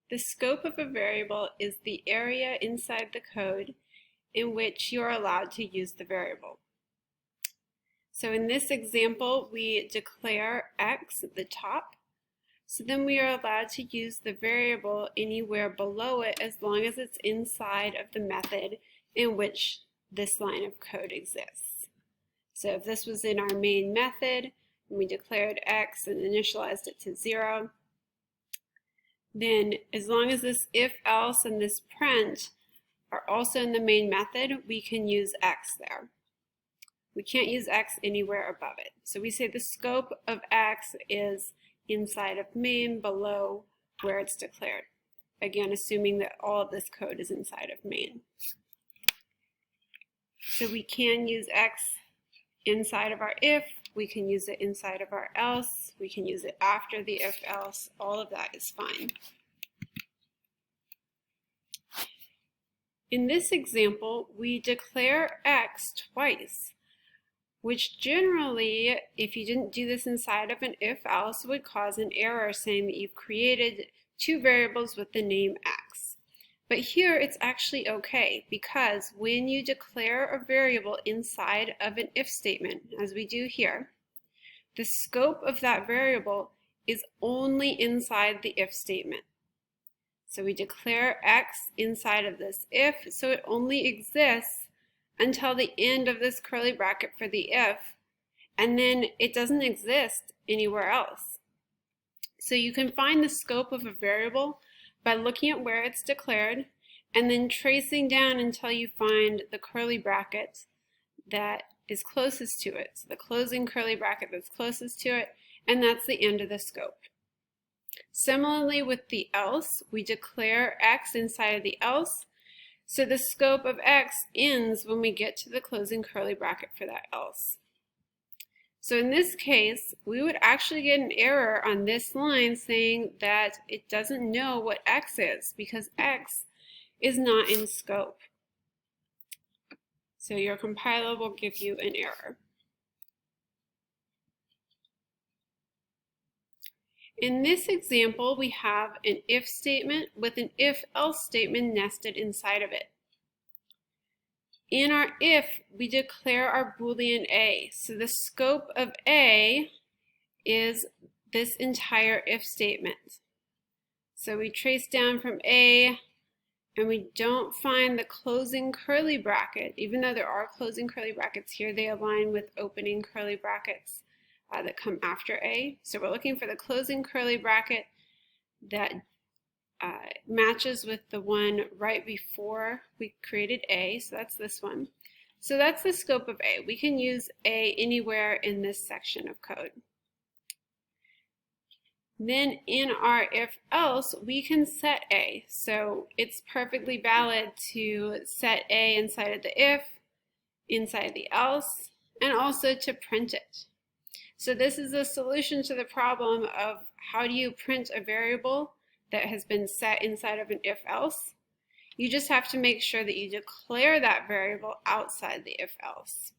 The scope of a variable is the area inside the code in which you're allowed to use the variable. So in this example, we declare x at the top. So then we are allowed to use the variable anywhere below it as long as it's inside of the method in which this line of code exists. So if this was in our main method, and we declared x and initialized it to 0, then as long as this if else and this print are also in the main method, we can use x there. We can't use x anywhere above it. So we say the scope of x is inside of main below where it's declared. Again, assuming that all of this code is inside of main. So we can use x inside of our if, we can use it inside of our else, we can use it after the if else, all of that is fine. In this example, we declare x twice, which generally, if you didn't do this inside of an if else, would cause an error saying that you've created two variables with the name x. But here it's actually okay, because when you declare a variable inside of an if statement, as we do here, the scope of that variable is only inside the if statement. So we declare x inside of this if, so it only exists until the end of this curly bracket for the if, and then it doesn't exist anywhere else. So you can find the scope of a variable by looking at where it's declared and then tracing down until you find the curly bracket that is closest to it. So the closing curly bracket that's closest to it, and that's the end of the scope. Similarly with the else, we declare x inside of the else, so the scope of x ends when we get to the closing curly bracket for that else. So in this case, we would actually get an error on this line saying that it doesn't know what x is because x is not in scope. So your compiler will give you an error. In this example, we have an if statement with an if-else statement nested inside of it. In our if, we declare our Boolean a. So the scope of a is this entire if statement. So we trace down from a, and we don't find the closing curly bracket. Even though there are closing curly brackets here, they align with opening curly brackets that come after a. So we're looking for the closing curly bracket that matches with the one right before we created a, so that's this one. So that's the scope of a. We can use a anywhere in this section of code. Then in our if else, we can set a. So it's perfectly valid to set a inside of the if, inside the else, and also to print it. So this is a solution to the problem of how do you print a variable that has been set inside of an if-else. You just have to make sure that you declare that variable outside the if-else.